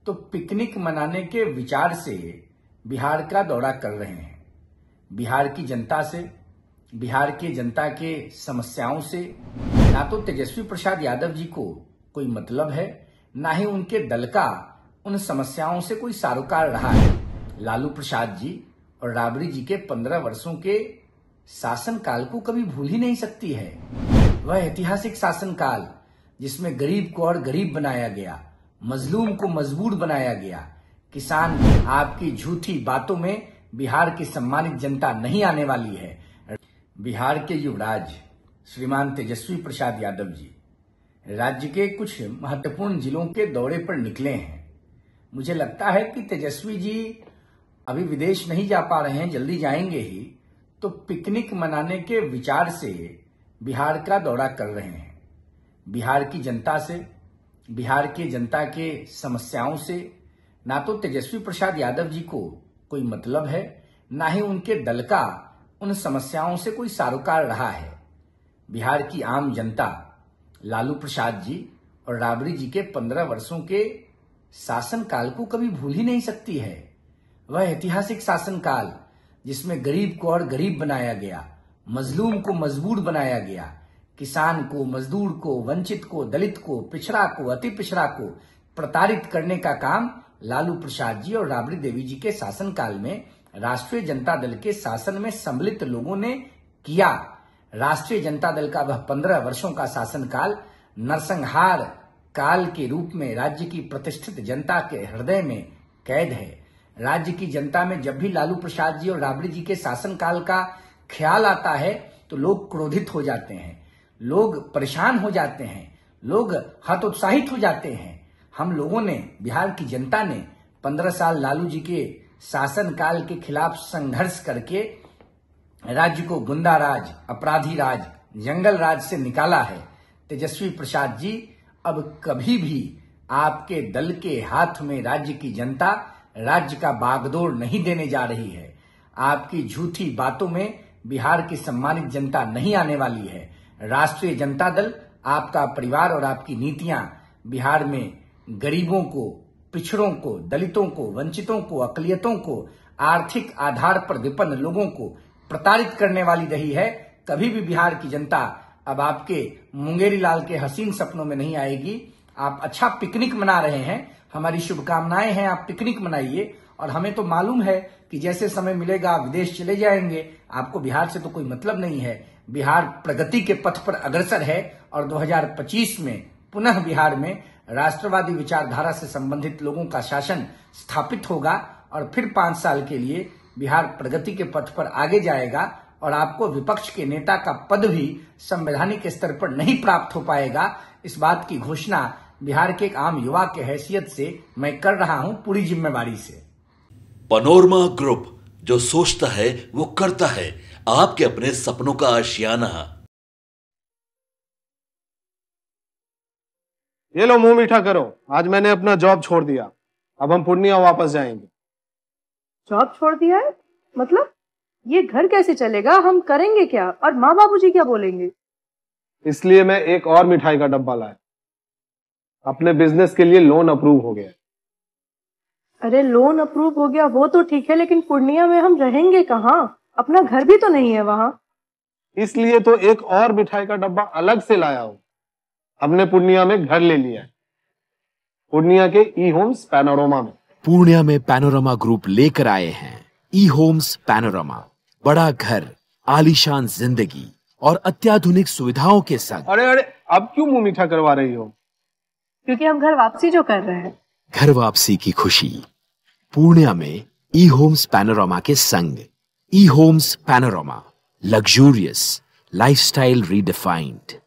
तो पिकनिक मनाने के विचार से बिहार का दौरा कर रहे हैं। बिहार की जनता से, बिहार की जनता के समस्याओं से ना तो तेजस्वी प्रसाद यादव जी को कोई मतलब है, ना ही उनके दल का उन समस्याओं से कोई सारोकार रहा है। लालू प्रसाद जी और राबड़ी जी के 15 वर्षों के शासनकाल को कभी भूल ही नहीं सकती है। वह ऐतिहासिक शासनकाल जिसमें गरीब को और गरीब बनाया गया, मजलूम को मजबूर बनाया गया। किसान, आपकी झूठी बातों में बिहार की सम्मानित जनता नहीं आने वाली है। बिहार के युवराज श्रीमान तेजस्वी प्रसाद यादव जी राज्य के कुछ महत्वपूर्ण जिलों के दौरे पर निकले हैं। मुझे लगता है कि तेजस्वी जी अभी विदेश नहीं जा पा रहे हैं, जल्दी जाएंगे ही, तो पिकनिक मनाने के विचार से बिहार का दौरा कर रहे हैं। बिहार की जनता से, बिहार की जनता के समस्याओं से ना तो तेजस्वी प्रसाद यादव जी को कोई मतलब है, ना ही उनके दल का उन समस्याओं से कोई सारोकार रहा है। बिहार की आम जनता लालू प्रसाद जी और राबड़ी जी के 15 वर्षों के शासनकाल को कभी भूल ही नहीं सकती है। वह ऐतिहासिक शासनकाल जिसमें गरीब को और गरीब बनाया गया, मजलूम को मजबूर बनाया गया, किसान को, मजदूर को, वंचित को, दलित को, पिछड़ा को, अति पिछड़ा को प्रताड़ित करने का काम लालू प्रसाद जी और राबड़ी देवी जी के शासनकाल में राष्ट्रीय जनता दल के शासन में सम्मिलित लोगों ने किया। राष्ट्रीय जनता दल का वह 15 वर्षों का शासनकाल नरसंहार काल के रूप में राज्य की प्रतिष्ठित जनता के हृदय में कैद है। राज्य की जनता में जब भी लालू प्रसाद जी और राबड़ी जी के शासनकाल का ख्याल आता है तो लोग क्रोधित हो जाते हैं, लोग परेशान हो जाते हैं, लोग हतोत्साहित हो जाते हैं। हम लोगों ने, बिहार की जनता ने 15 साल लालू जी के शासनकाल के खिलाफ संघर्ष करके राज्य को गुंडा राज, अपराधी राज, जंगल राज से निकाला है। तेजस्वी प्रसाद जी अब कभी भी आपके दल के हाथ में राज्य की जनता, राज्य का बागडोर नहीं देने जा रही है। आपकी झूठी बातों में बिहार की सम्मानित जनता नहीं आने वाली है। राष्ट्रीय जनता दल, आपका परिवार और आपकी नीतियां बिहार में गरीबों को, पिछड़ों को, दलितों को, वंचितों को, अकलियतों को, आर्थिक आधार पर विपन्न लोगों को प्रताड़ित करने वाली रही है। कभी भी बिहार की जनता अब आपके मुंगेरी लाल के हसीन सपनों में नहीं आएगी। आप अच्छा पिकनिक मना रहे हैं, हमारी शुभकामनाएं हैं, आप पिकनिक मनाइए। और हमें तो मालूम है कि जैसे समय मिलेगा आप विदेश चले जाएंगे, आपको बिहार से तो कोई मतलब नहीं है। बिहार प्रगति के पथ पर अग्रसर है और 2025 में पुनः बिहार में राष्ट्रवादी विचारधारा से संबंधित लोगों का शासन स्थापित होगा और फिर 5 साल के लिए बिहार प्रगति के पथ पर आगे जाएगा और आपको विपक्ष के नेता का पद भी संवैधानिक स्तर पर नहीं प्राप्त हो पाएगा। इस बात की घोषणा बिहार के एक आम युवा के हैसियत से मैं कर रहा हूं, पूरी जिम्मेवारी से। पैनोरमा ग्रुप, जो सोचता है वो करता है। आपके अपने सपनों का आशियाना। ये लो, मुंह मीठा करो। आज मैंने अपना जॉब छोड़ दिया, अब हम पूर्णिया वापस जाएंगे। जॉब छोड़ दिया है? मतलब ये घर कैसे चलेगा? हम करेंगे क्या? और माँ बाबूजी क्या बोलेंगे? इसलिए मैं एक और मिठाई का डब्बा लाया। अपने बिजनेस के लिए लोन अप्रूव हो गया। अरे लोन अप्रूव हो गया वो तो ठीक है, लेकिन पूर्णिया में हम रहेंगे कहाँ? अपना घर भी तो नहीं है वहां। इसलिए तो एक और मिठाई का डब्बा अलग से लाया हूं। हमने पूर्णिया में घर ले लिया है, पूर्णिया के ई होम्स पैनोरमा में। पूर्णिया में पैनोरमा ग्रुप लेकर आए हैं ई होम्स पैनोरमा। बड़ा घर, आलीशान जिंदगी और अत्याधुनिक सुविधाओं के संग। अरे अब क्यों मुंह मीठा करवा रही हो? क्योंकि हम घर वापसी जो कर रहे हैं। घर वापसी की खुशी पूर्णिया में ई होम्स पैनोरमा के संग। ई homes panorama, luxurious lifestyle redefined.